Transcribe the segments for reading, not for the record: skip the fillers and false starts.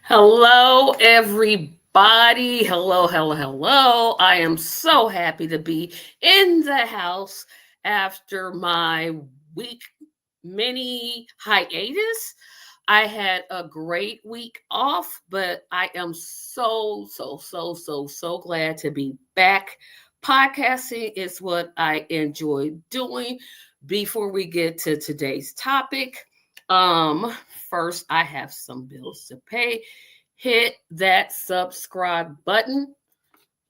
Hello, everybody. Hello, hello, hello. I am so happy to be in the house after my week mini hiatus. I had a great week off, but I am so glad to be back. Podcasting is what I enjoy doing. Before we get to today's topic, um, first I have some bills to pay. Hit that subscribe button.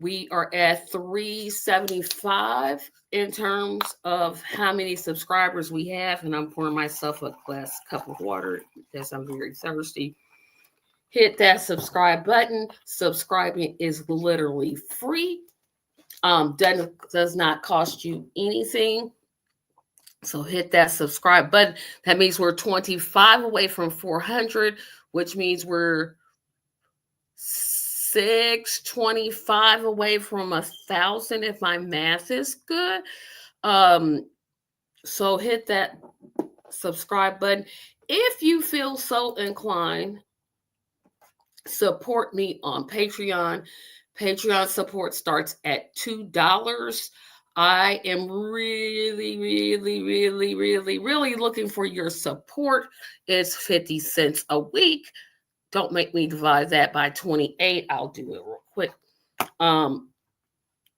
We are at 375 in terms of how many subscribers we have, and I'm pouring myself a glass cup of water because I'm very thirsty. Hit that subscribe button. Subscribing is literally free. Does not cost you anything. So hit that subscribe button. That means we're 25 away from 400, which means we're 625 away from 1,000 if my math is good. So hit that subscribe button. If you feel so inclined, support me on Patreon. Patreon support starts at $2. I am really looking for your support. It's 50 cents a week. Don't make me divide that by 28. I'll do it real quick.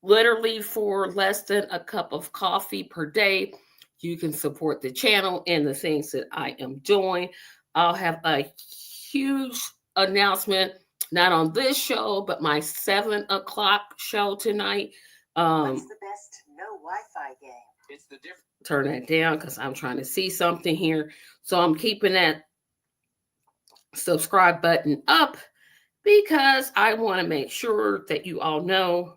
Literally for less than a cup of coffee per day, you can support the channel and the things that I am doing. I'll have a huge announcement, not on this show, but my 7 o'clock show tonight. What's the best no Wi-Fi game? It's the difference. Turn that down because I'm trying to see something here. So I'm keeping that subscribe button up because I want to make sure that you all know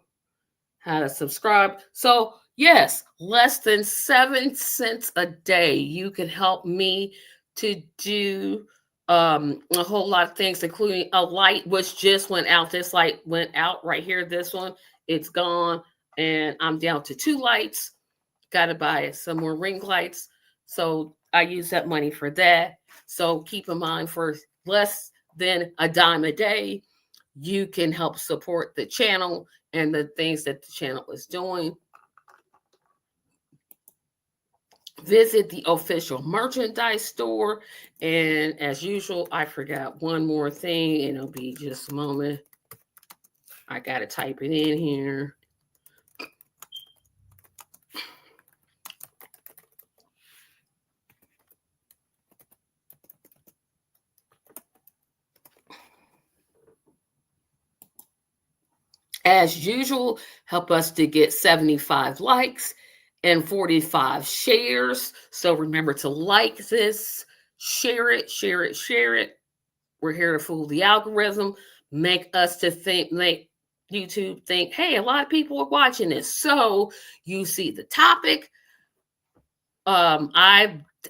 how to subscribe. So yes, less than 7 cents a day, you can help me to do a whole lot of things, including a light which just went out. This light went out right here. This one, it's gone, and I'm down to 2 lights. Got to buy some more ring lights, so I use that money for that. So keep in mind, for less than a dime a day, you can help support the channel and the things that the channel is doing. Visit the official merchandise store. And as usual, I forgot one more thing, and it'll be just a moment. I got to type it in here. As usual, help us to get 75 likes and 45 shares. So remember to like this, share it. We're here to fool the algorithm, make YouTube think, hey, a lot of people are watching this. So you see the topic.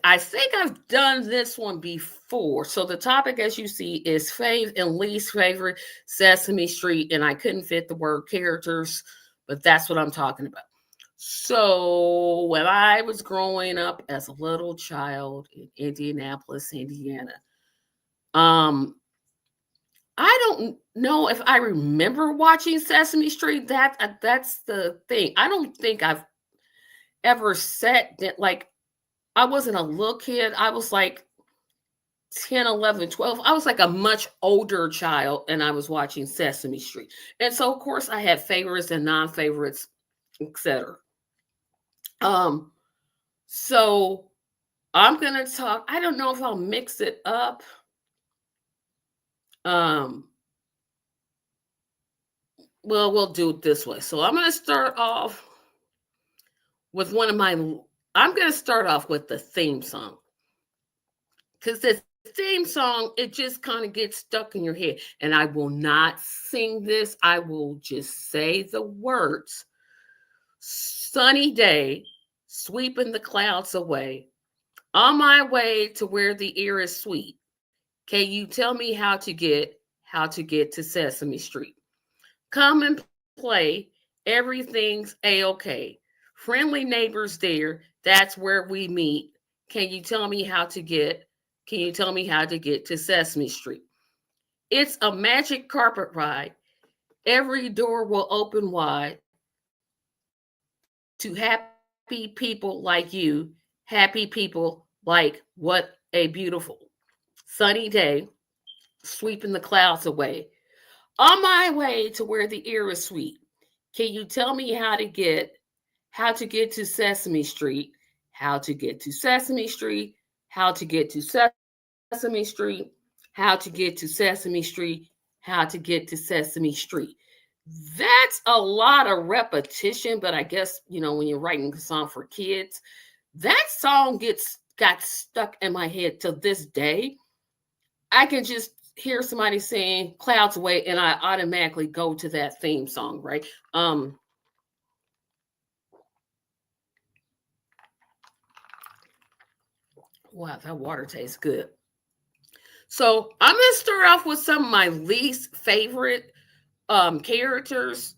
I think I've done this one before. So the topic, as you see, is fave and least favorite Sesame Street, and I couldn't fit the word characters, but that's what I'm talking about. So when I was growing up as a little child in Indianapolis, Indiana, I don't know if I remember watching Sesame Street. That's the thing. I don't think I've ever said that, like, I wasn't a little kid. I was like 10, 11, 12. I was like a much older child, and I was watching Sesame Street. And so, of course, I had favorites and non-favorites, etc. So I'm going to talk. I don't know if I'll mix it up. Well, we'll do it this way. So I'm going to start off with I'm going to start off with the theme song. Because the theme song, it just kind of gets stuck in your head. And I will not sing this. I will just say the words. Sunny day, sweeping the clouds away. On my way to where the air is sweet. Can you tell me how to get to Sesame Street? Come and play. Everything's a-okay. Friendly neighbors there. That's where we meet. Can you tell me how to get to Sesame Street? It's a magic carpet ride. Every door will open wide to happy people like you, happy people like what a beautiful sunny day, sweeping the clouds away. On my way to where the air is sweet. Can you tell me how to get to Sesame Street? How to get to Sesame Street? How to get to Sesame Street? How to get to Sesame Street? How to get to Sesame Street? That's a lot of repetition, but I guess, when you're writing a song for kids, that song got stuck in my head to this day. I can just hear somebody saying clouds away and I automatically go to that theme song, right? Wow, that water tastes good. So I'm gonna start off with some of my least favorite characters.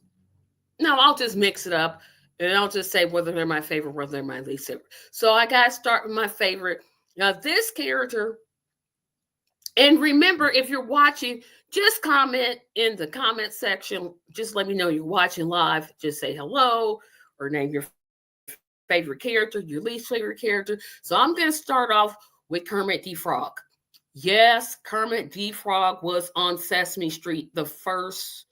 No, I'll just mix it up and I'll just say whether they're my favorite, whether they're my least favorite. So I gotta start with my favorite. Now, this character, and remember, if you're watching, just comment in the comment section. Just let me know you're watching live. Just say hello or name your favorite character, your least favorite character. So I'm going to start off with Kermit the Frog. Yes, Kermit the Frog was on Sesame Street the first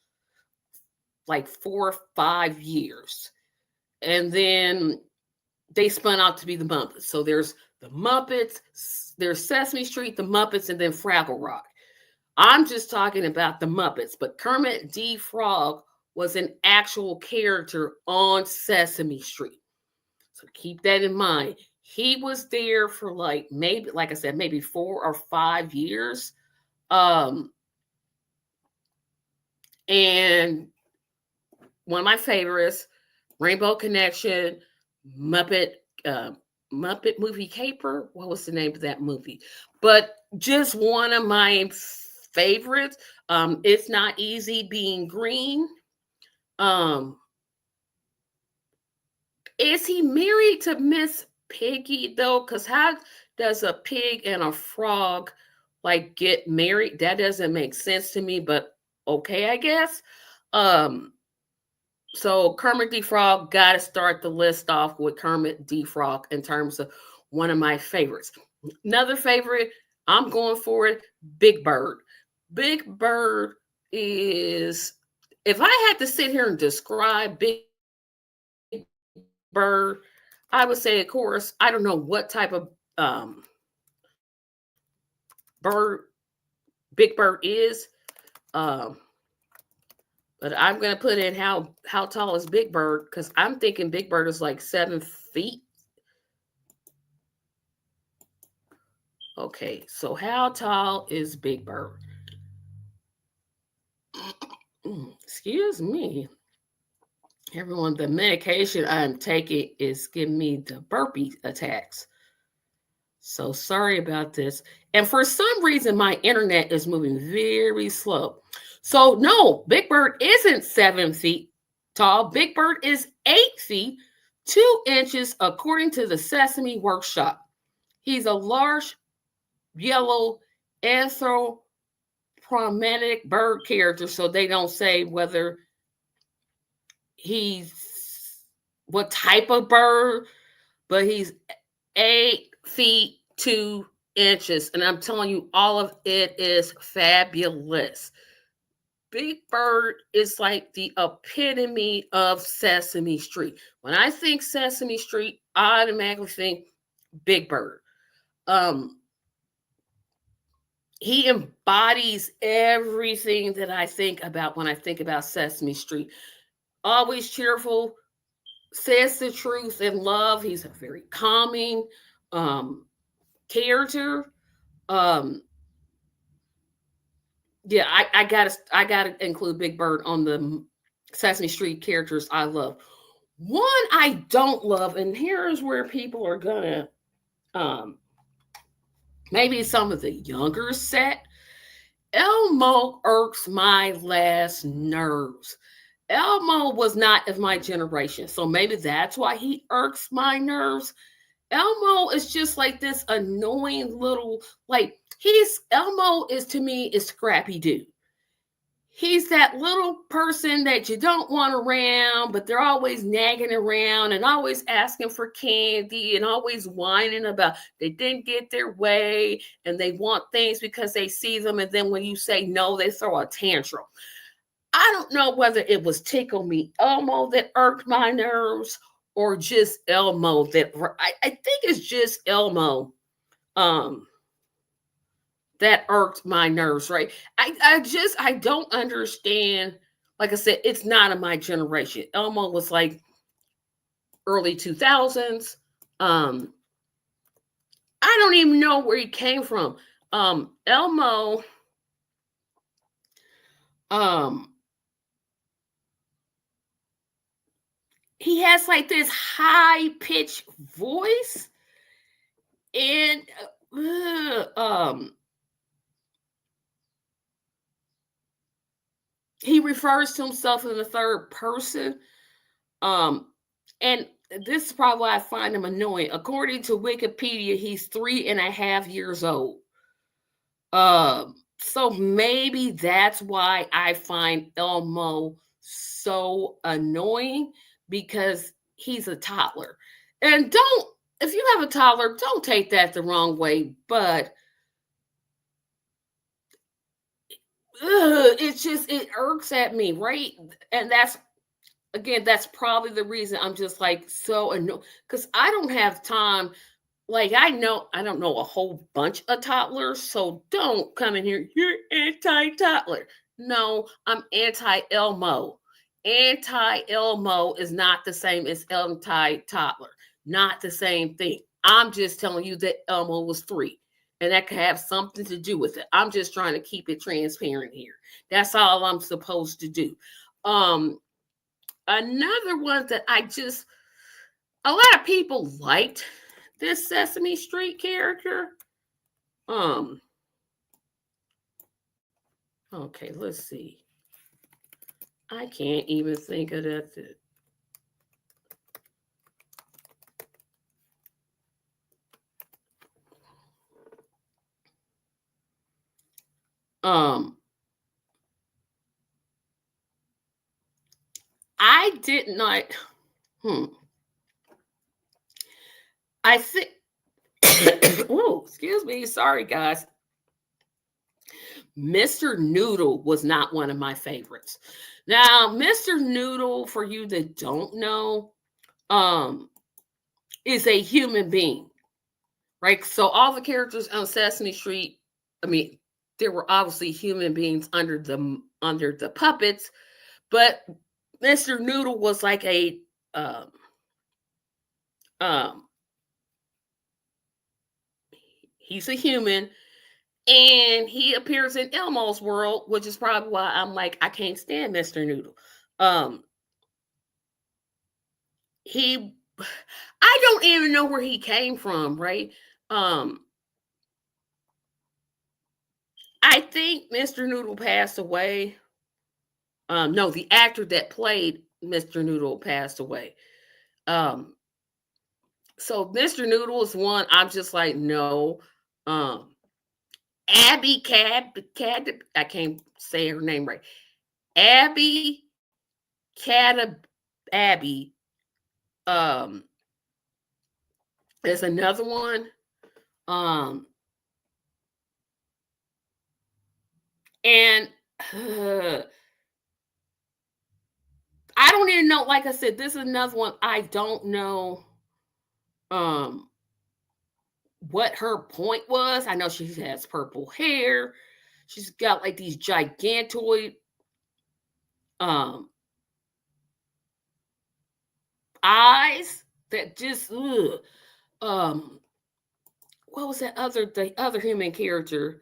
like 4 or 5 years. And then they spun out to be the Muppets. So there's the Muppets, there's Sesame Street, the Muppets, and then Fraggle Rock. I'm just talking about the Muppets, but Kermit the Frog was an actual character on Sesame Street. So keep that in mind. He was there for maybe, like I said, maybe 4 or 5 years. And one of my favorites, Rainbow Connection, Muppet Movie Caper. What was the name of that movie? But just one of my favorites. It's Not Easy Being Green. Is he married to Miss Piggy though? Because how does a pig and a frog get married? That doesn't make sense to me, but okay, I guess. So Kermit the Frog, got to start the list off with Kermit the Frog in terms of one of my favorites. Another favorite, I'm going for it, Big Bird. Big Bird is, if I had to sit here and describe Big Bird, I would say, of course, I don't know what type of bird Big Bird is. But I'm going to put in how tall is Big Bird, because I'm thinking Big Bird is like 7 feet. Okay, so how tall is Big Bird? Excuse me. Everyone, the medication I'm taking is giving me the burpee attacks. So sorry about this. And for some reason, my internet is moving very slow. So no, Big Bird isn't 7 feet tall. Big Bird is 8 feet, 2 inches, according to the Sesame Workshop. He's a large yellow anthropomorphic bird character, so they don't say whether he's what type of bird, but he's 8 feet 2 inches, and I'm telling you, all of it is fabulous. Big Bird is like the epitome of Sesame Street. When I think Sesame Street, I automatically think Big Bird. He embodies everything that I think about when I think about Sesame Street. Always cheerful, says the truth in love. He's a very calming character. Yeah, I gotta include Big Bird on the Sesame Street characters I love. One I don't love, and here's where people are gonna maybe some of the younger set. Elmo irks my last nerves. Elmo was not of my generation, so maybe that's why he irks my nerves. Elmo is just like this annoying little, Elmo is to me is Scrappy Doo. he's that little person that you don't want around, but they're always nagging around and always asking for candy and always whining about they didn't get their way and they want things because they see them. And then when you say no, they throw a tantrum. I don't know whether it was Tickle Me Elmo that irked my nerves or just Elmo I think it's just Elmo. Um, that irked my nerves, right? I don't understand. Like I said, it's not of my generation. Elmo was like early 2000s. I don't even know where he came from. Elmo, he has like this high pitched voice, and he refers to himself in the third person. And this is probably why I find him annoying. According to Wikipedia, he's 3.5 years old. So maybe that's why I find Elmo so annoying, because he's a toddler. And if you have a toddler, don't take that the wrong way, but it irks at me, right? And that's probably the reason I'm just like so annoyed, because I don't have time. Like, I don't know a whole bunch of toddlers, so don't come in here, you're anti-toddler. No, I'm anti-Elmo. Anti-Elmo is not the same as anti-toddler. Not the same thing. I'm just telling you that Elmo was 3. And that could have something to do with it. I'm just trying to keep it transparent here. That's all I'm supposed to do. Another one that a lot of people liked this Sesame Street character. Okay, let's see. I can't even think of that. I did not. I think. Oh, excuse me. Sorry, guys. Mr. Noodle was not one of my favorites. Now, Mr. Noodle, for you that don't know, is a human being, right? So all the characters on Sesame Street, I mean, there were obviously human beings under the puppets, but Mr. Noodle was like a he's a human, and he appears in Elmo's world, which is probably why I'm like, I can't stand Mr. Noodle. I don't even know where he came from, right? I think Mr. Noodle passed away. No, the actor that played Mr. Noodle passed away. So Mr. Noodle is one I'm just like, no. Abby Cad, I can't say her name right. Abby Abby. There's another one. And I don't even know. Like I said, this is another one I don't know what her point was. I know she has purple hair. She's got like these gigantoid eyes that just what was the other human character?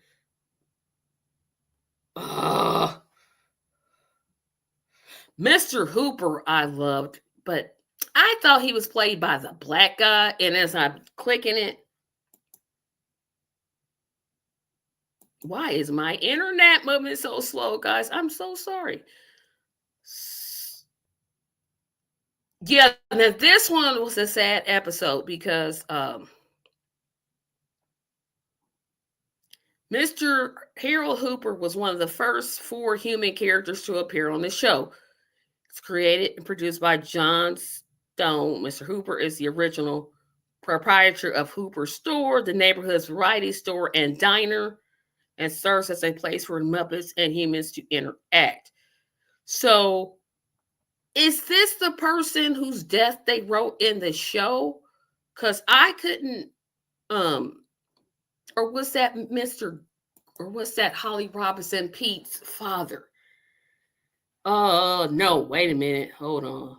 Mr. Hooper I loved, but I thought he was played by the black guy, and as I'm clicking it, why is my internet moving so slow, guys? I'm so sorry. Yeah, now this one was a sad episode because Mr. Harold Hooper was one of the first 4 human characters to appear on the show. It's created and produced by John Stone. Mr. Hooper is the original proprietor of Hooper's Store, the neighborhood's variety store and diner, and serves as a place for Muppets and humans to interact. So, is this the person whose death they wrote in the show? Because I couldn't, or was that Holly Robinson Pete's father? No, wait a minute. Hold on.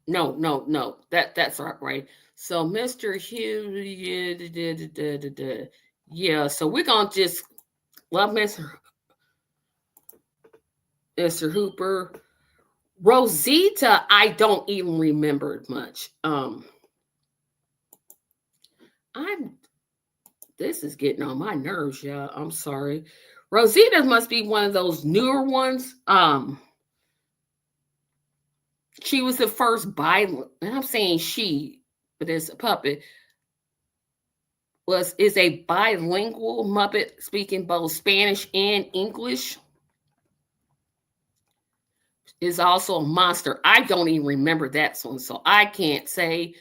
No. That's not right. So Mr. Hugh, yeah. So we're gonna just love Mr. Hooper. Rosita, I don't even remember it much. This is getting on my nerves, y'all. I'm sorry. Rosita must be one of those newer ones. She was the first and I'm saying she, but it's a puppet, is a bilingual Muppet speaking both Spanish and English. Is also a monster. I don't even remember that one, so I can't say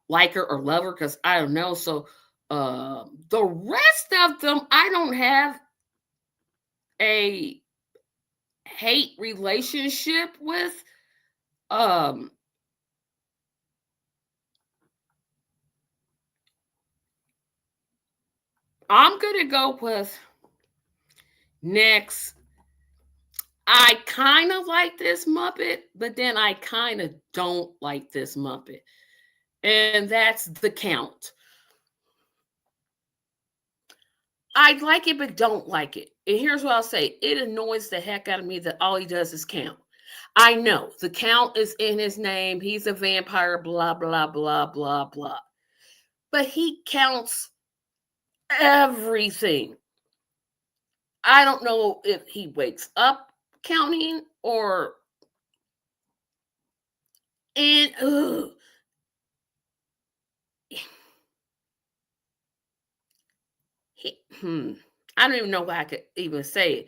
like her or love her because I don't know. So the rest of them, I don't have a hate relationship with. I'm gonna go with next. I kind of like this Muppet, but then I kind of don't like this Muppet. And that's the Count. I like it, but don't like it. And here's what I'll say. It annoys the heck out of me that all he does is count. I know the Count is in his name. He's a vampire, blah, blah, blah, blah, blah. But he counts everything. I don't know if he wakes up counting or I don't even know why I could even say it.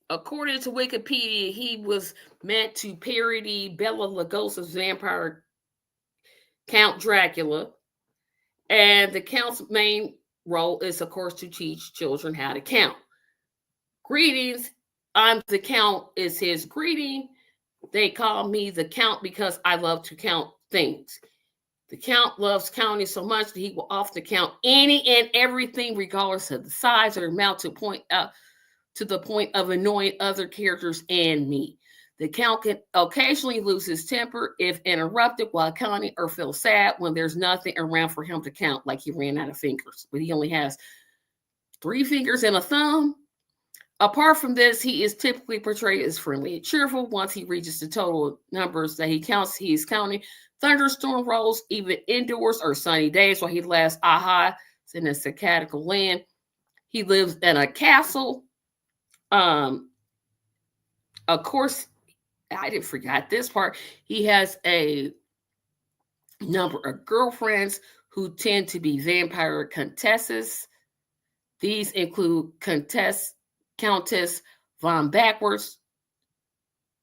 According to Wikipedia, he was meant to parody Bela Lugosi's vampire Count Dracula, and the Count's main role is, of course, to teach children how to count. Greetings, I'm the Count is his greeting. They call me the Count because I love to count things. The Count loves counting so much that he will often count any and everything, regardless of the size or amount, to the point of annoying other characters and me. The Count can occasionally lose his temper if interrupted while counting or feel sad when there's nothing around for him to count, like he ran out of fingers, but he only has 3 fingers and a thumb. Apart from this, he is typically portrayed as friendly and cheerful. Once he reaches the total numbers that he is counting. Thunderstorm rolls, even indoors or sunny days, while he laughs in a saccadical land. He lives in a castle. Of course, I didn't forget this part. He has a number of girlfriends who tend to be vampire countesses. These include Countess Von Backwards,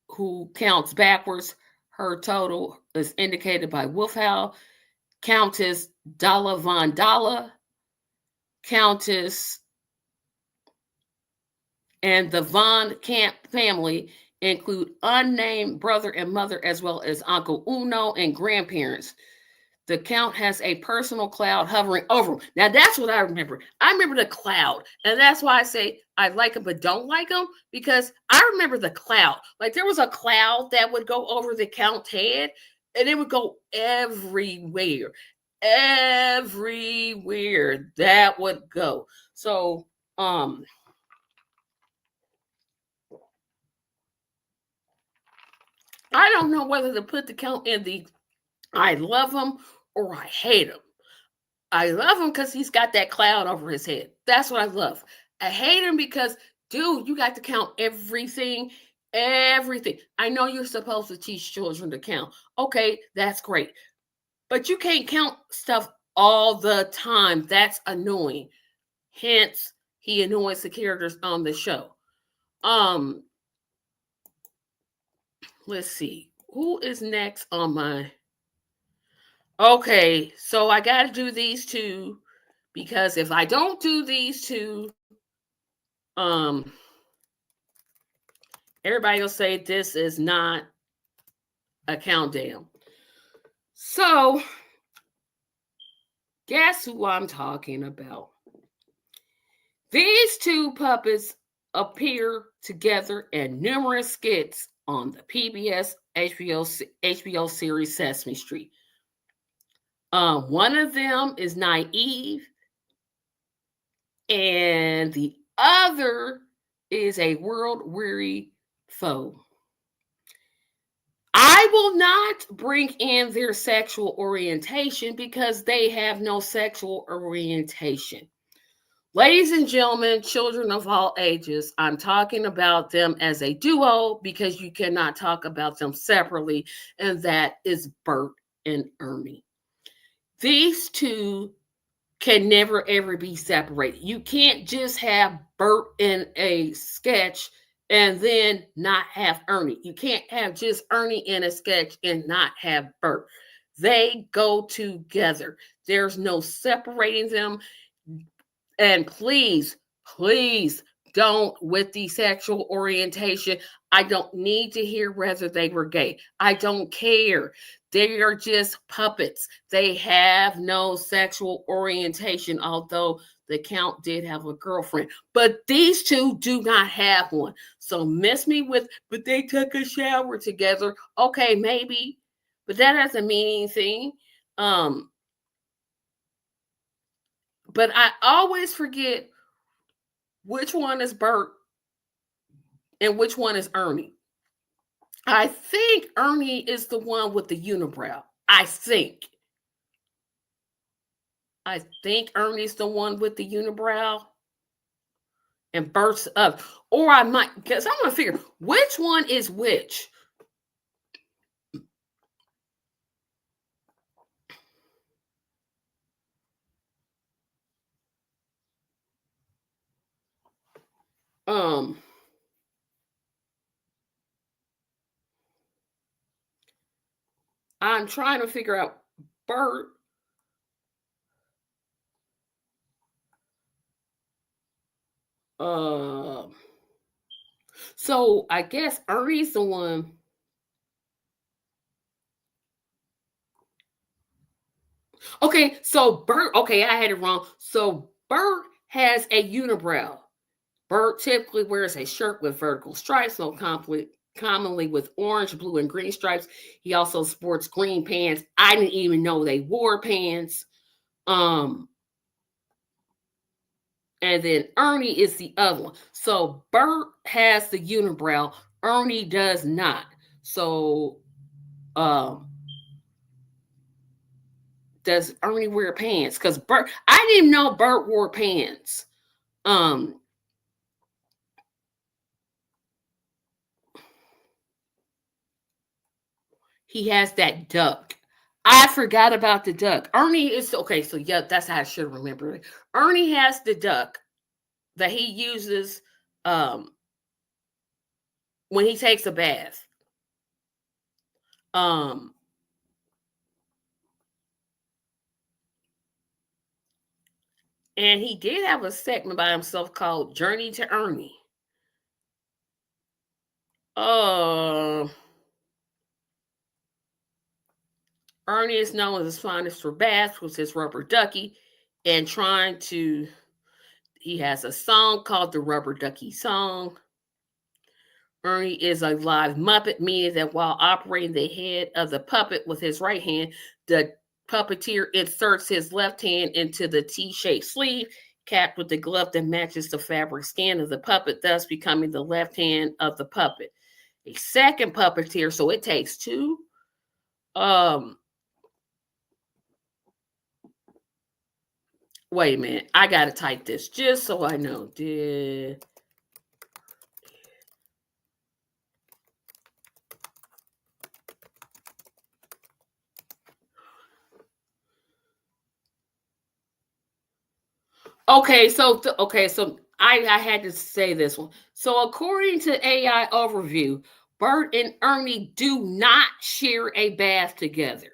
who counts backwards. Her total is indicated by Wolfhowl. Countess Dalla Von Dalla. Countess and the Von Camp family include unnamed brother and mother, as well as Uncle Uno and grandparents. The Count has a personal cloud hovering over him. Now, that's what I remember. I remember the cloud. And that's why I say I like him but don't like him, because I remember the cloud. Like, there was a cloud that would go over the Count's head, and it would go everywhere. Everywhere that would go. So, I don't know whether to put the Count in the I love him or I hate him. I love him because he's got that cloud over his head. That's what I love. I hate him because, dude, you got to count everything. Everything. I know you're supposed to teach children to count. Okay, that's great. But you can't count stuff all the time. That's annoying. Hence, he annoys the characters on the show. Let's see. Who is next on my... Okay, so I got to do these two because if I don't do these two, everybody will say this is not a countdown. So, guess who I'm talking about? These two puppets appear together in numerous skits on the PBS HBO series Sesame Street. One of them is Naive, and the other is a world-weary foe. I will not bring in their sexual orientation because they have no sexual orientation. Ladies and gentlemen, children of all ages, I'm talking about them as a duo because you cannot talk about them separately, and that is Bert and Ernie. These two can never ever be separated. You can't just have Bert in a sketch and then not have Ernie. You can't have just Ernie in a sketch and not have Bert. They go together. There's no separating them. And please don't with the sexual orientation. I don't need to hear whether they were gay. I don't care. They are just puppets. They have no sexual orientation, although the Count did have a girlfriend. But these two do not have one. So miss me with, but they took a shower together. Okay, maybe. But that doesn't mean anything. But I always forget which one is Bert and which one is Ernie. I think Ernie is the one with the unibrow. I think Ernie's the one with the unibrow and Bert's up. Or I might, because I'm going to figure which one is which. I'm trying to figure out Bert. So I guess Ernie's the one. Okay, so Bert, okay, I had it wrong. So Bert has a unibrow. Bert typically wears a shirt with vertical stripes, so commonly with orange, blue, and green stripes. He also sports green pants. I didn't even know they wore pants. And then Ernie is the other one. So Bert has the unibrow. Ernie does not. So does Ernie wear pants? Because Bert, I didn't even know Bert wore pants. He has that duck. I forgot about the duck. Ernie is okay. So yeah, that's how I should remember it. Ernie has the duck that he uses when he takes a bath. And he did have a segment by himself called Journey to Ernie. Ernie is known as his fondest for baths with his rubber ducky and he has a song called the Rubber Ducky Song. Ernie is a live Muppet, meaning that while operating the head of the puppet with his right hand, the puppeteer inserts his left hand into the T-shaped sleeve, capped with the glove that matches the fabric skin of the puppet, thus becoming the left hand of the puppet. A second puppeteer, so it takes two. Wait a minute, I gotta type this just so I know. Okay, so I had to say this one. So according to AI overview, Bert and Ernie do not share a bath together.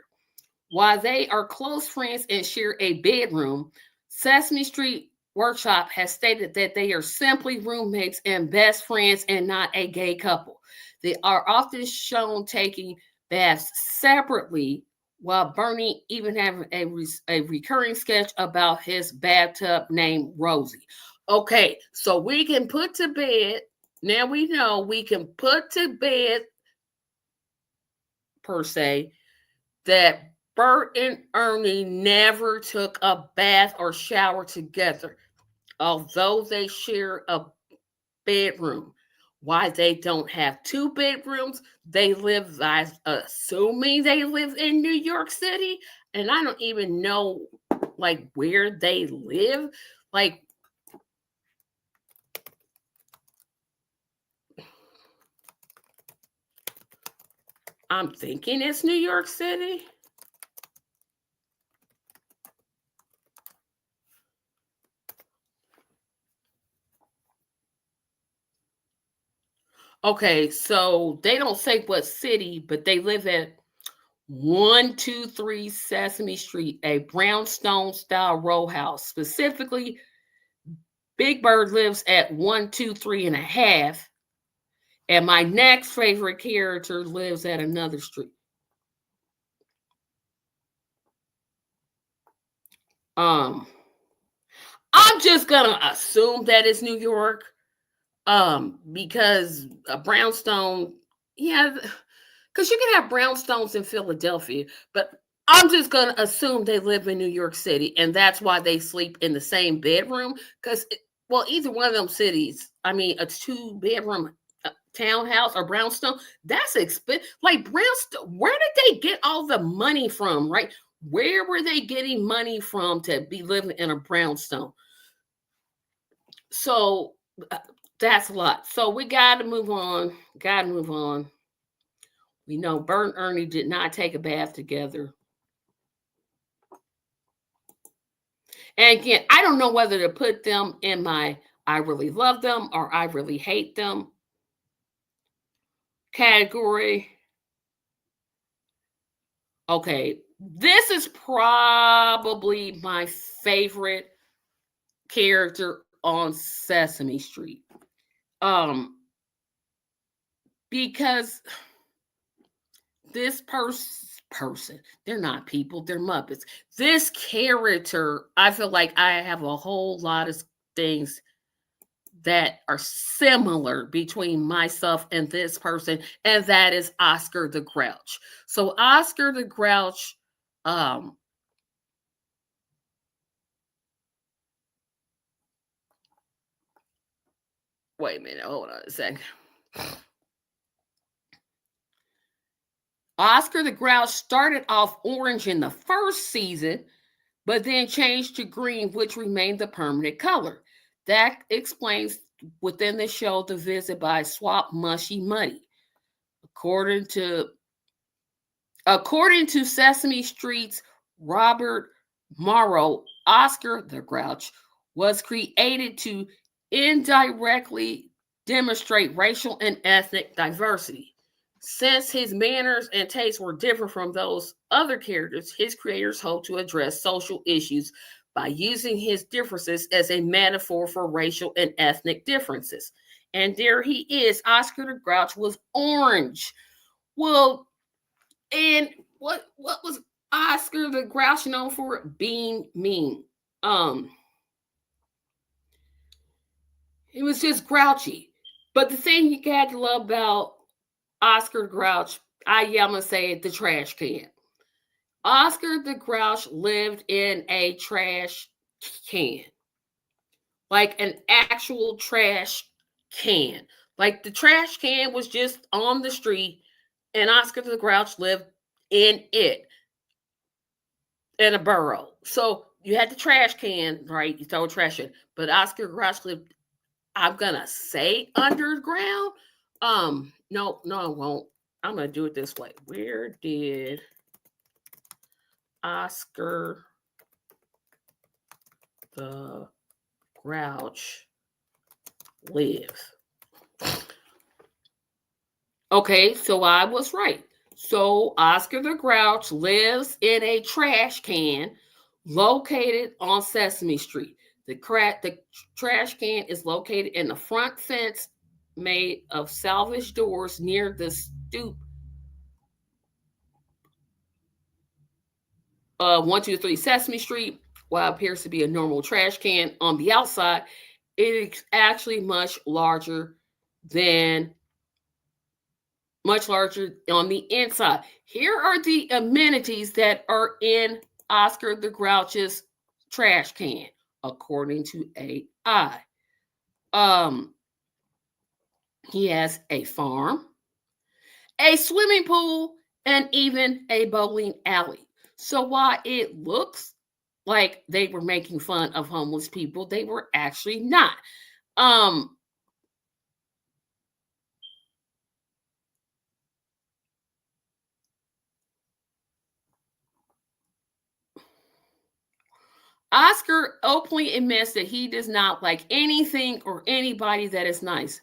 While they are close friends and share a bedroom, Sesame Street Workshop has stated that they are simply roommates and best friends and not a gay couple. They are often shown taking baths separately, while Bernie even have a recurring sketch about his bathtub named Rosie. Okay, so we can put to bed, now we know we can put to bed, per se, that Bert and Ernie never took a bath or shower together, although they share a bedroom. Why they don't have two bedrooms? They live, I assuming they live in New York City, and I don't even know like where they live. Like, I'm thinking it's New York City. Okay, so they don't say what city, but they live at 123 Sesame Street, a brownstone style row house. Specifically, Big Bird lives at 123 and a half, and my next favorite character lives at another street. Um, I'm just gonna assume that it's New York. Because a brownstone, yeah, because you can have brownstones in Philadelphia, but I'm just gonna assume they live in New York City, and that's why they sleep in the same bedroom. Because, well, either one of them cities, I mean, a two-bedroom townhouse or brownstone, that's expensive. Like brownstone, where did they get all the money from? Right? Where were they getting money from to be living in a brownstone? So that's a lot. So we got to move on. Got to move on. We know Bert and Ernie did not take a bath together. And again, I don't know whether to put them in my I really love them or I really hate them category. Okay, this is probably my favorite character on Sesame Street. Um, because this person, they're not people, they're Muppets. This character, I feel like I have a whole lot of things that are similar between myself and this person, and that is Oscar the Grouch. So Oscar the Grouch, um, wait a minute, hold on a second. Oscar the Grouch started off orange in the first season, but then changed to green, which remained the permanent color. That explains within the show the visit by Swap Mushy Muddy. According to Sesame Street's Robert Morrow, Oscar the Grouch was created to indirectly demonstrate racial and ethnic diversity. Since his manners and tastes were different from those other characters, his creators hoped to address social issues by using his differences as a metaphor for racial and ethnic differences. And there he is. Oscar the Grouch was orange. Well, and what was Oscar the Grouch known for? Being mean. Um, he was just grouchy. But the thing you got to love about Oscar the Grouch, I'm gonna say it, the trash can. Oscar the Grouch lived in a trash can, like an actual trash can. Like the trash can was just on the street, and Oscar the Grouch lived in it, in a burrow. So you had the trash can, right? You throw trash in, but Oscar the Grouch lived, I'm gonna say, underground. No, I won't. I'm gonna do it this way. Where did Oscar the Grouch live? Okay, so I was right. So Oscar the Grouch lives in a trash can located on Sesame Street. The trash can is located in the front fence made of salvage doors near the stoop 123 Sesame Street. While it appears to be a normal trash can on the outside, it is actually than much larger on the inside. Here are the amenities that are in Oscar the Grouch's trash can, according to AI. He has a farm, a swimming pool, and even a bowling alley. So while it looks like they were making fun of homeless people, they were actually not. Um, Oscar openly admits that he does not like anything or anybody that is nice,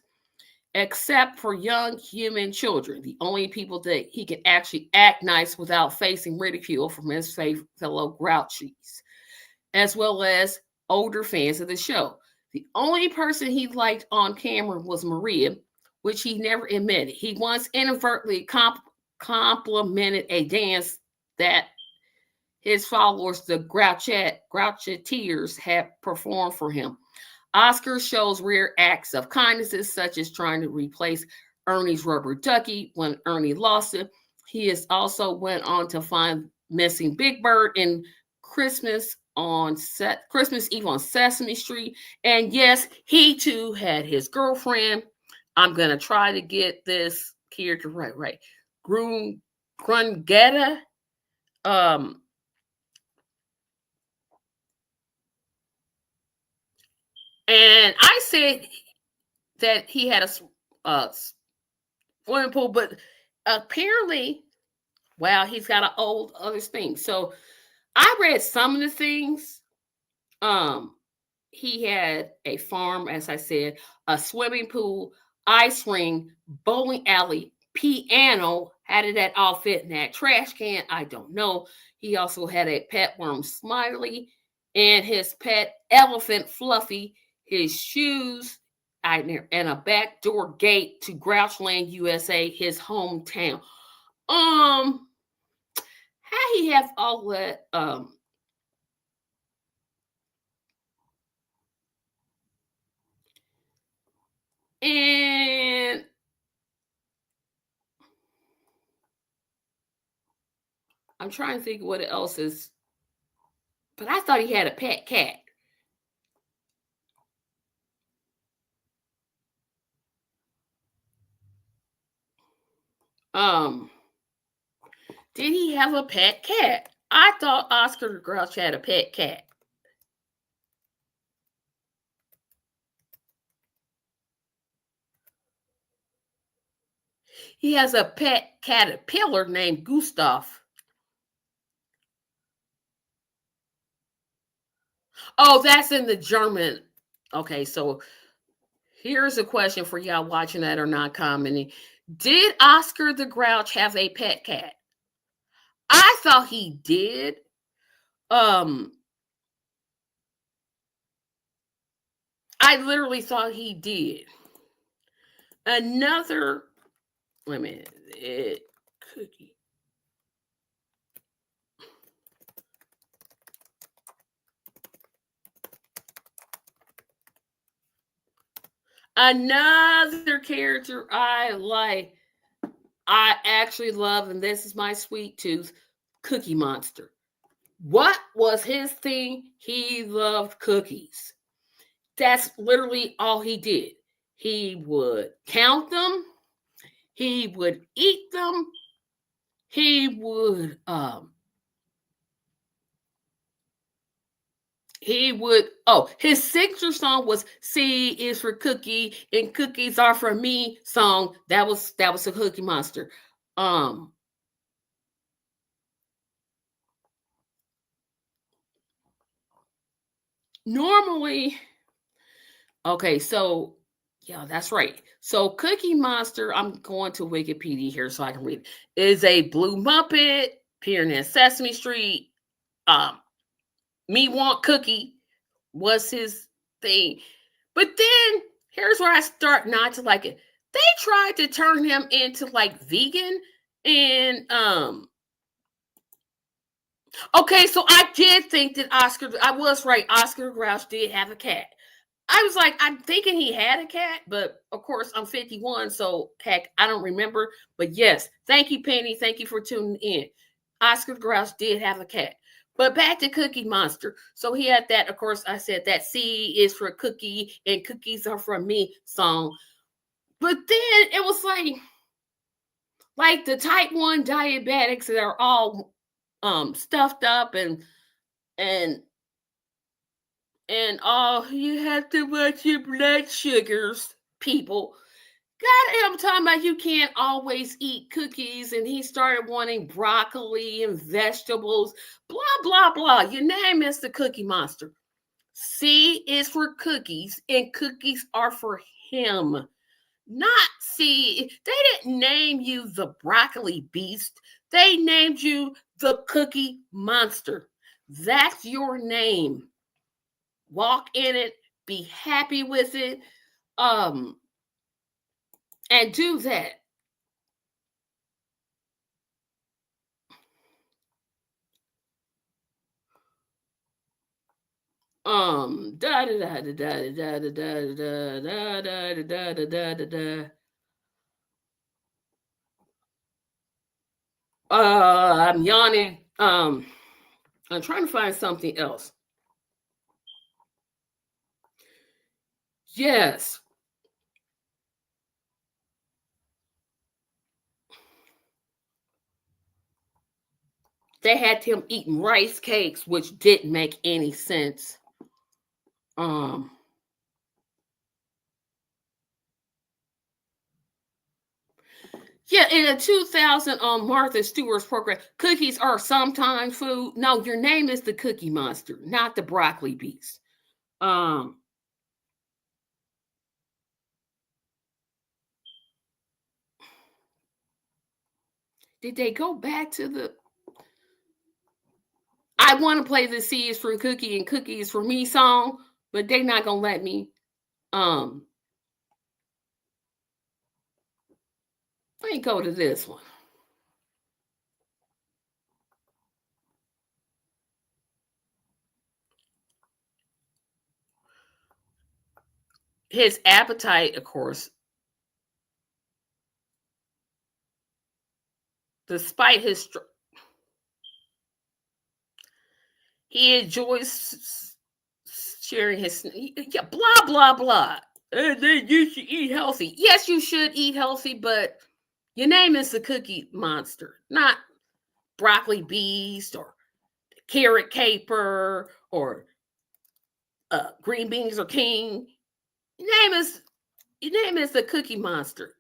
except for young human children, the only people that he can actually act nice without facing ridicule from his fellow Grouchies, as well as older fans of the show. The only person he liked on camera was Maria, which he never admitted. He once inadvertently complimented a dance that his followers, the Groucheteers, had performed for him. Oscar shows rare acts of kindnesses, such as trying to replace Ernie's rubber ducky when Ernie lost it. He has also went on to find missing Big Bird in Christmas Christmas Eve on Sesame Street. And yes, he too had his girlfriend. I'm gonna try to get this character right. Grungetta. And I said that he had a swimming pool, but apparently, wow, he's got an old other thing. So I read some of the things. Um, he had a farm, as I said, a swimming pool, ice ring, bowling alley, piano. How did that all fit in that trash can? I don't know. He also had a pet worm, Smiley, and his pet elephant, Fluffy, his shoes, and a backdoor gate to Grouchland, USA, his hometown. How he have all that? And I'm trying to think what else is, but I thought he had a pet cat. Um, did he have a pet cat? I thought Oscar the Grouch had a pet cat. He has a pet caterpillar named Gustav. Oh, that's in the German. Okay, so here's a question for y'all watching that or not commenting. Did Oscar the Grouch have a pet cat? I thought he did. Um, I literally thought he did. Another, wait a minute, cookie. Another character I like, I actually love, and this is my sweet tooth, Cookie Monster. What was his thing? He loved cookies. That's literally all he did. He would count them, he would eat them, he would his signature song was C is for cookie and cookies are for me song. That was a Cookie Monster. Normally Okay, so yeah, that's right. So Cookie Monster, I'm going to Wikipedia here so I can read it, is a blue Muppet appearing in Sesame Street. Um, Me Want Cookie was his thing. But then here's where I start not to like it. They tried to turn him into like vegan and okay, so I did think that I was right. Oscar Grouch did have a cat. I was like, I'm thinking he had a cat, but of course I'm 51, so heck, I don't remember. But yes, thank you, Penny. Thank you for tuning in. Oscar Grouch did have a cat. But back to Cookie Monster. So he had that, of course, I said that C is for cookie and cookies are from me song. But then it was like the type 1 diabetics that are all stuffed up and oh, you have to watch your blood sugars, people. God, I'm talking about you can't always eat cookies, and he started wanting broccoli and vegetables, blah, blah, blah. Your name is the Cookie Monster. C is for cookies, and cookies are for him. Not C. They didn't name you the broccoli beast. They named you the Cookie Monster. That's your name. Walk in it, be happy with it, um, and do that. Da da da da da da da da da da da da da da da. I'm yawning. I'm trying to find something else. Yes, they had him eating rice cakes, which didn't make any sense. Um, yeah, in a 2000 on Martha Stewart's program, cookies are sometimes food. No, your name is the Cookie Monster, not the Broccoli Beast. Um, did they go back to the? I want to play the C is for Cookie and Cookie is for me song, but they not gonna let me. Um, let me go to this one. His appetite, of course, despite his, he enjoys sharing his, yeah, blah blah blah. And then you should eat healthy. Yes, you should eat healthy, but your name is the Cookie Monster, not Broccoli Beast or Carrot Caper or Green Beans or King. Your name is your name is the Cookie Monster.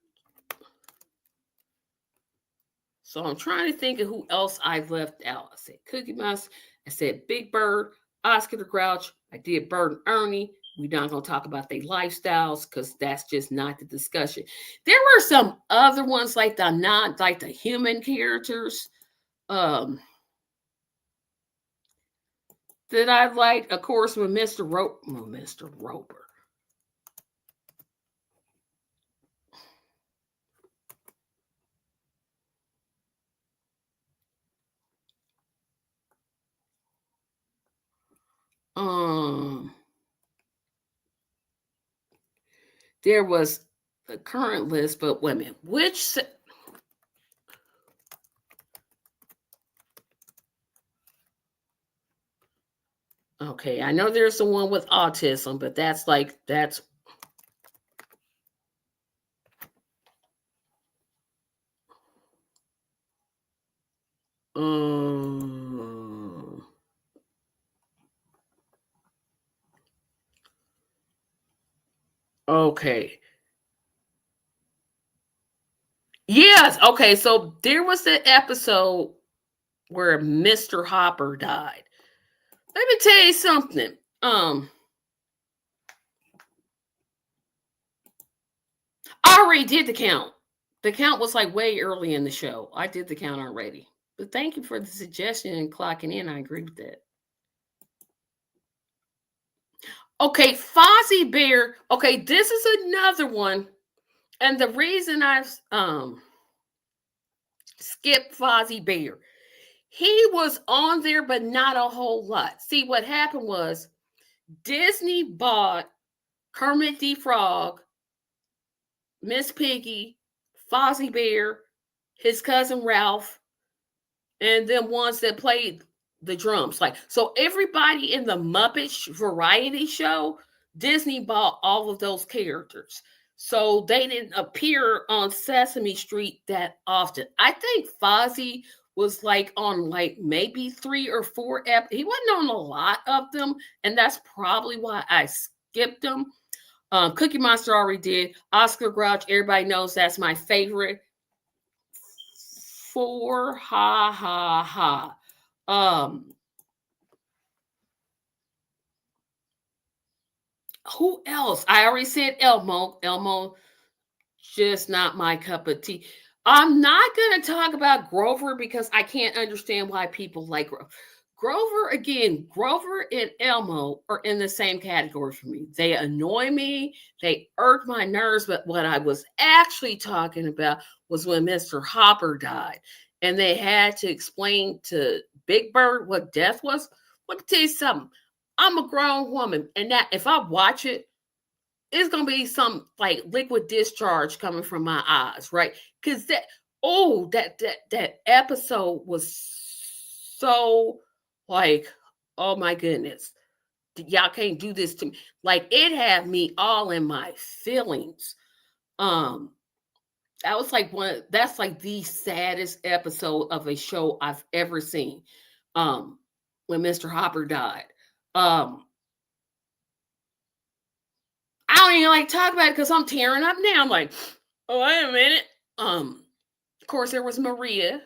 So I'm trying to think of who else I've left out. I said Cookie Monster. I said Big Bird, Oscar the Grouch. I did Bird and Ernie. We're not going to talk about their lifestyles because that's just not the discussion. There were some other ones like the not like the human characters that I liked. Of course, with Mr. Roper. Um, there was the current list, but wait a minute, which okay, I know there's the one with autism, but that's um okay. Yes, okay, so there was the episode where Mr. Hopper died. Let me tell you something. I already did the count. The count was like way early in the show. I did the count already. But thank you for the suggestion and clocking in. I agree with that. Okay, Fozzie Bear. Okay, this is another one. And the reason I've skipped Fozzie Bear, he was on there, but not a whole lot. See, what happened was Disney bought Kermit the Frog, Miss Piggy, Fozzie Bear, his cousin Ralph, and them ones that played the drums. Like, so everybody in the Muppet variety show, Disney bought all of those characters. So they didn't appear on Sesame Street that often. I think Fozzie was like on like maybe 3 or 4 he wasn't on a lot of them, and that's probably why I skipped them. Cookie Monster already did. Oscar Grouch, everybody knows that's my favorite. 4, ha ha ha. Who else? I already said Elmo. Elmo, just not my cup of tea. I'm not going to talk about Grover because I can't understand why people like Grover. Grover and Elmo are in the same category for me. They annoy me. They irk my nerves. But what I was actually talking about was when Mr. Hopper died. And they had to explain to Big Bird what death was. Let me tell you something. I'm a grown woman. And that if I watch it, it's going to be some like liquid discharge coming from my eyes, right? Because that episode was so like, oh my goodness, y'all can't do this to me. Like, it had me all in my feelings. That was like that's like the saddest episode of a show I've ever seen. When Mr. Hopper died. I don't even like talk about it because I'm tearing up now. I'm like, oh, wait a minute. Of course, there was Maria.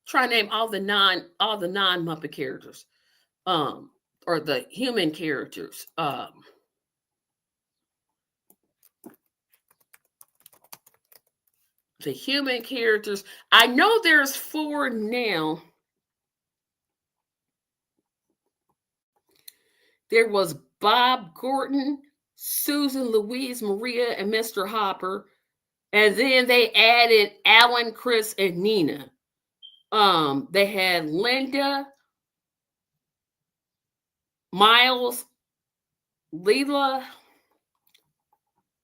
Try to name all the non Muppet characters, or the human characters. The human characters. I know there's 4 now. There was Bob Gordon, Susan, Louise, Maria, and Mr. Hopper. And then they added Alan, Chris, and Nina. They had Linda, Miles, Leela,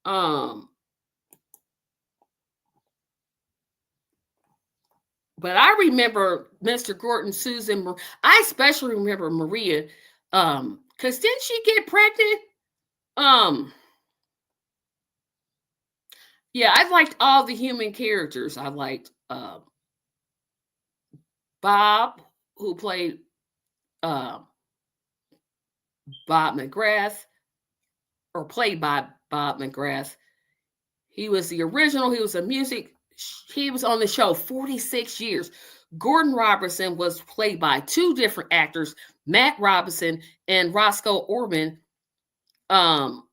but I remember Mr. Gordon, Susan. I especially remember Maria, because didn't she get pregnant? Yeah, I liked all the human characters. I liked Bob, who played Bob McGrath, or played by Bob McGrath. He was the original. He was he was on the show 46 years. Gordon Robertson was played by 2 different actors, Matt Robinson and Roscoe Orban. Gordon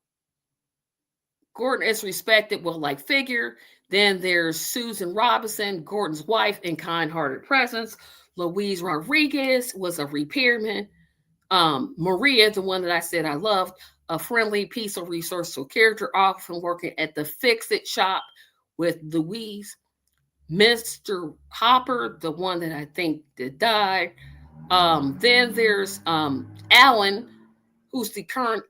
is respected like figure. Then there's Susan Robinson, Gordon's wife and kind-hearted presence. Louise Rodriguez was a repairman. Maria, the one that I said I loved, a friendly, peaceful, resourceful character, often working at the Fix-It shop with Louise. Mr. Hopper, the one that I think that died. Then there's Alan, who's the current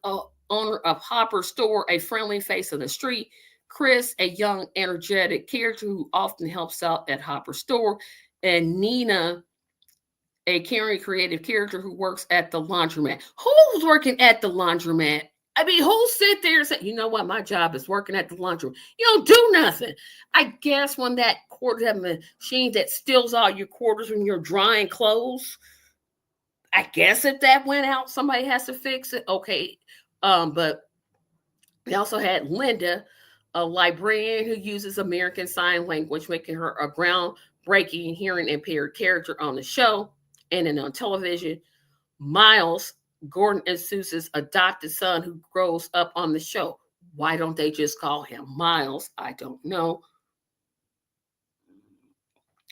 owner of Hopper Store, a friendly face on the street. Chris, a young, energetic character who often helps out at Hopper Store. And Nina, a caring, creative character who works at the laundromat. Who's working at the laundromat? I mean, who sit there and say, you know what, my job is working at the laundromat. You don't do nothing. I guess when that machine that steals all your quarters when you're drying clothes, I guess if that went out, somebody has to fix it. Okay. But we also had Linda, a librarian who uses American Sign Language, making her a groundbreaking hearing impaired character on the show and then on television. Miles, Gordon and Susan's adopted son, who grows up on the show. Why don't they just call him Miles? I don't know.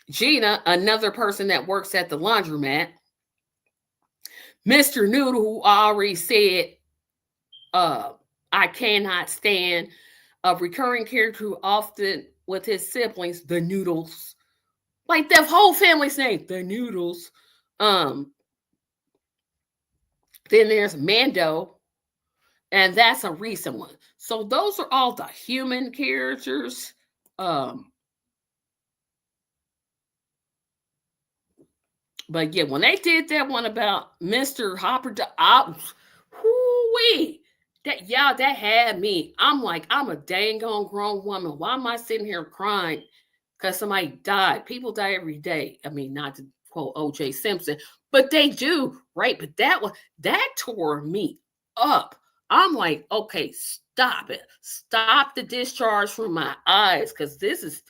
Gina, another person that works at the laundromat. Mr. Noodle, who already said, I cannot stand, a recurring character who often with his siblings, the Noodles. Like the whole family's name, the Noodles. Then there's Mando, and that's a recent one. So those are all the human characters. But yeah, when they did that one about Mr. Hopper, that had me. I'm like, I'm a dang on grown woman. Why am I sitting here crying because somebody died? People die every day. I mean, not to quote O.J. Simpson, but they do, right? But that tore me up. I'm like, okay, stop it. Stop the discharge from my eyes, because this is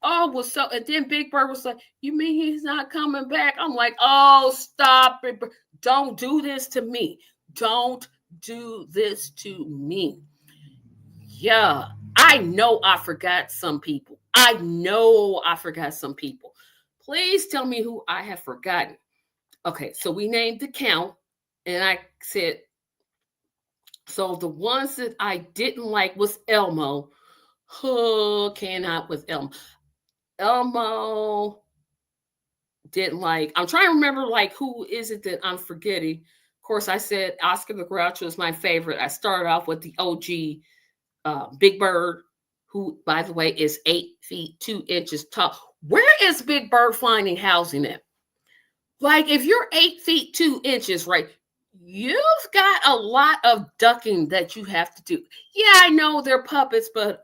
was so. And then Big Bird was like, you mean he's not coming back? I'm like, oh, stop it. Don't do this to me. Don't do this to me. Yeah, I know I forgot some people. Please tell me who I have forgotten. Okay, so we named the count, and I said, so the ones that I didn't like was Elmo. Who cannot with Elmo? Elmo didn't like. I'm trying to remember, like, who is it that I'm forgetting? Of course, I said Oscar the Grouch was my favorite. I started off with the OG Big Bird, who, by the way, is 8 feet 2 inches tall. Where is Big Bird finding housing at? Like, if you're 8 feet 2 inches, right, you've got a lot of ducking that you have to do. Yeah, I know they're puppets, but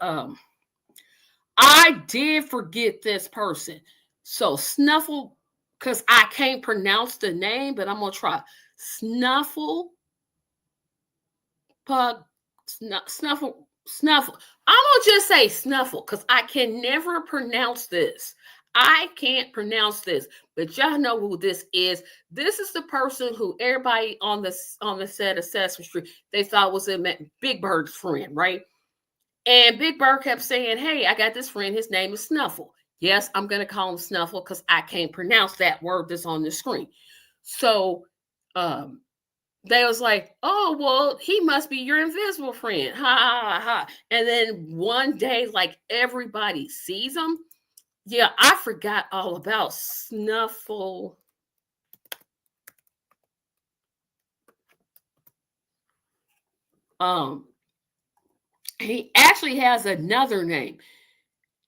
I did forget this person. So Snuffle, because I can't pronounce the name, but I'm gonna try. Snuffle Pug Snuffle. I'm gonna just say Snuffle because I can never pronounce this. I can't pronounce this, but y'all know who this is. This is the person who everybody on the set of Sesame Street, they thought was Big Bird's friend, right? And Big Bird kept saying, hey, I got this friend. His name is Snuffle. Yes, I'm going to call him Snuffle because I can't pronounce that word that's on the screen. So they was like, oh, well, he must be your invisible friend. Ha, ha, ha. And then one day, like, everybody sees him. Yeah, I forgot all about Snuffle. He actually has another name.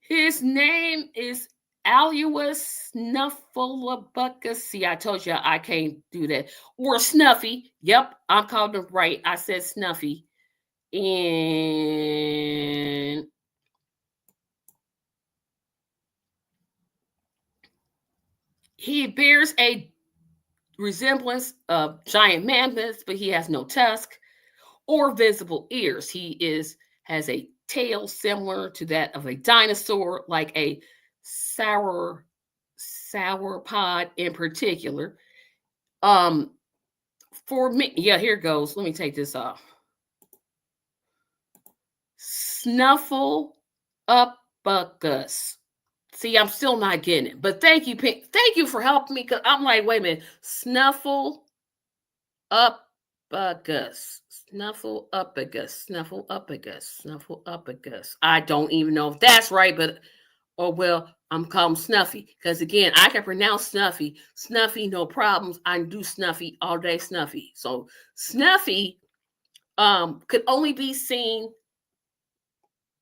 His name is Aluus Snuffleupagus. See, I told you I can't do that. Or Snuffy. Yep, I'm called him right. I said Snuffy. And he bears a resemblance of giant mammoths, but he has no tusk or visible ears. He has a tail similar to that of a dinosaur, like a sauropod in particular. For me, yeah, here goes. Let me take this off. Snuffleupagus. See, I'm still not getting it, but thank you, Pink. Thank you for helping me, because I'm like, wait a minute, Snuffleupagus. Snuffleupagus. I don't even know if that's right, but oh well, I'm calling Snuffy. Because again, I can pronounce Snuffy. Snuffy, no problems. I can do Snuffy all day, Snuffy. So Snuffy could only be seen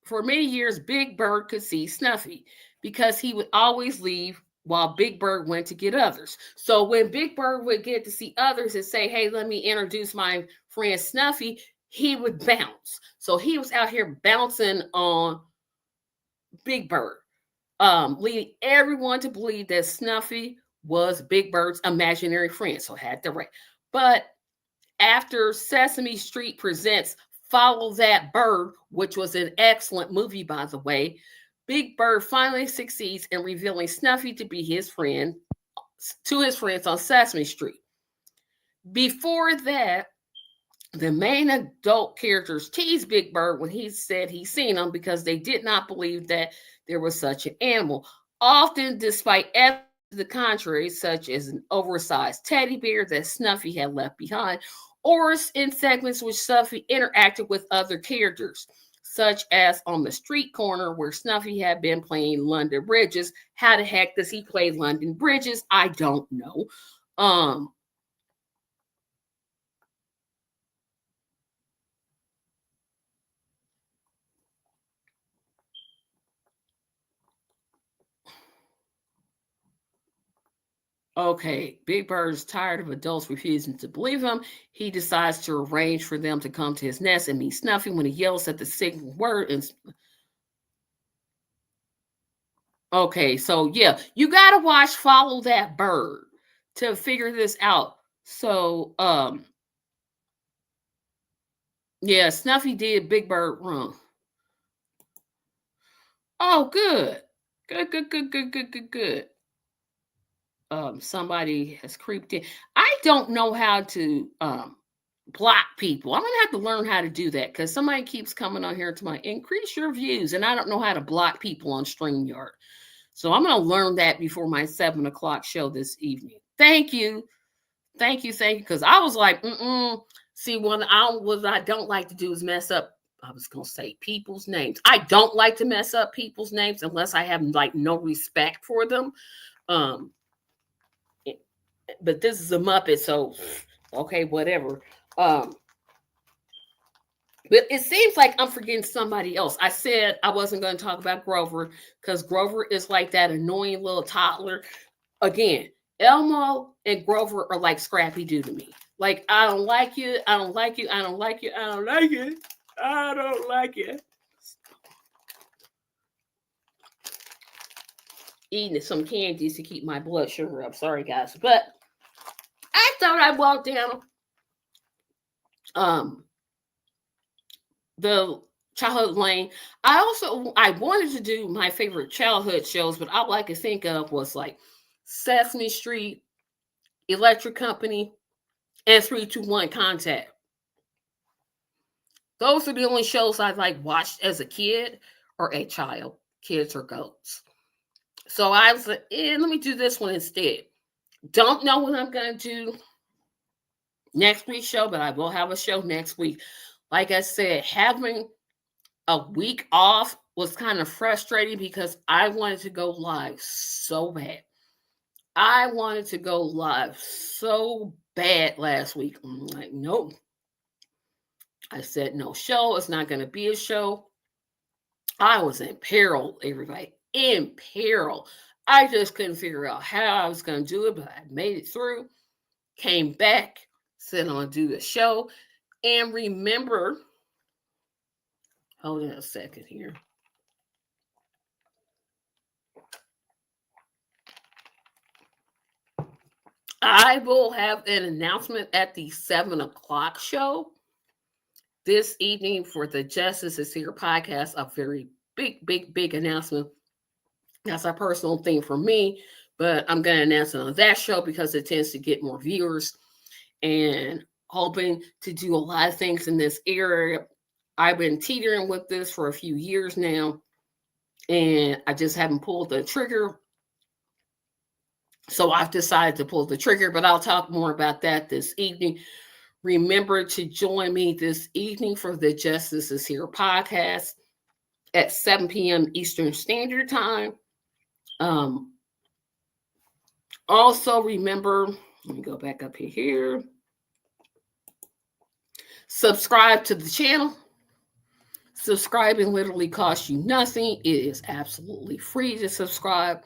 for many years. Big Bird could see Snuffy because he would always leave while Big Bird went to get others. So when Big Bird would get to see others and say, hey, let me introduce my friend Snuffy, he would bounce. So he was out here bouncing on Big Bird, leading everyone to believe that Snuffy was Big Bird's imaginary friend. So had the right. But after Sesame Street presents Follow That Bird, which was an excellent movie, by the way, Big Bird finally succeeds in revealing Snuffy to be his friend to his friends on Sesame Street. Before that, The main adult characters teased Big Bird when he said he seen them because they did not believe that there was such an animal. Often, despite evidence to the contrary, such as an oversized teddy bear that Snuffy had left behind, or in segments which Snuffy interacted with other characters, such as on the street corner where Snuffy had been playing London Bridges. How the heck does he play London Bridges? I don't know. Okay, Big Bird is tired of adults refusing to believe him. He decides to arrange for them to come to his nest and meet Snuffy when he yells at the signal word. And okay, so yeah, you gotta watch Follow That Bird to figure this out. So yeah, Snuffy did Big Bird wrong. Oh, good. Good. Somebody has creeped in. I don't know how to block people. I'm gonna have to learn how to do that because somebody keeps coming on here to my increase your views, and I don't know how to block people on StreamYard. So I'm gonna learn that before my 7 o'clock show this evening. Thank you. Because I was like, see, what I don't like to do is mess up. I was gonna say people's names. I don't like to mess up people's names unless I have like no respect for them. But this is a Muppet, so okay, whatever. But it seems like I'm forgetting somebody else. I said I wasn't going to talk about Grover because Grover is like that annoying little toddler. Again, Elmo and Grover are like Scrappy Doo to me. Like, I don't like you. I don't like you. I don't like you. I don't like it. I don't like it. Eating some candies to keep my blood sugar up. Sorry, guys. But I thought I walked down the childhood lane. I wanted to do my favorite childhood shows, but all I could think of was like Sesame Street, Electric Company, and 3-2-1 Contact. Those are the only shows I like watched as a kid or a child, kids or goats. So I was like, let me do this one instead. Don't know what I'm gonna do next week's show, but I will have a show next week. Like I said, having a week off was kind of frustrating because I wanted to go live so bad. I wanted to go live so bad last week. I'm like, nope. I said, no show. It's not going to be a show. I was in peril, everybody. In peril. I just couldn't figure out how I was going to do it, but I made it through. Came back, said I'm going to do the show. And remember, hold on a second here. I will have an announcement at the 7 o'clock show this evening for the Justice is Here podcast. A very big announcement. That's a personal thing for me, but I'm going to announce it on that show because it tends to get more viewers and hoping to do a lot of things in this area. I've been teetering with this for a few years now, and I just haven't pulled the trigger. So I've decided to pull the trigger, but I'll talk more about that this evening. Remember to join me this evening for the Justice is Here podcast at 7 p.m. Eastern Standard Time. Also, remember, let me go back up here. Subscribe to the channel. Subscribing literally costs you nothing. It is absolutely free to subscribe.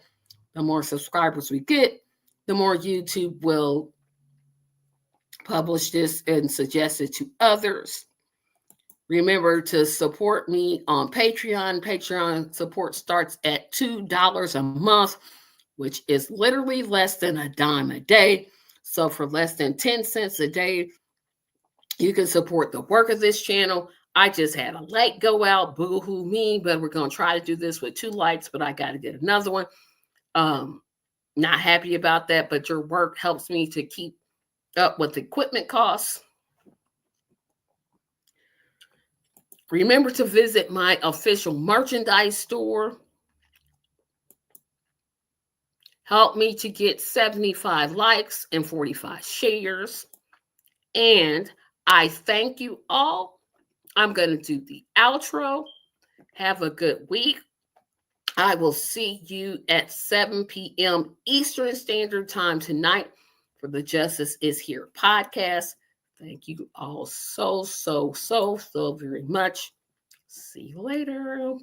The more subscribers we get, the more YouTube will publish this and suggest it to others. Remember to support me on Patreon. Patreon support starts at $2 a month, which is literally less than a dime a day. So for less than 10 cents a day, you can support the work of this channel. I just had a light go out, boo-hoo me, but we're going to try to do this with 2 lights, but I got to get another one. Not happy about that, but your work helps me to keep up with equipment costs. Remember to visit my official merchandise store. Help me to get 75 likes and 45 shares. And I thank you all. I'm going to do the outro. Have a good week. I will see you at 7 p.m. Eastern Standard Time tonight for the Justice is Here podcast. Thank you all so very much. See you later.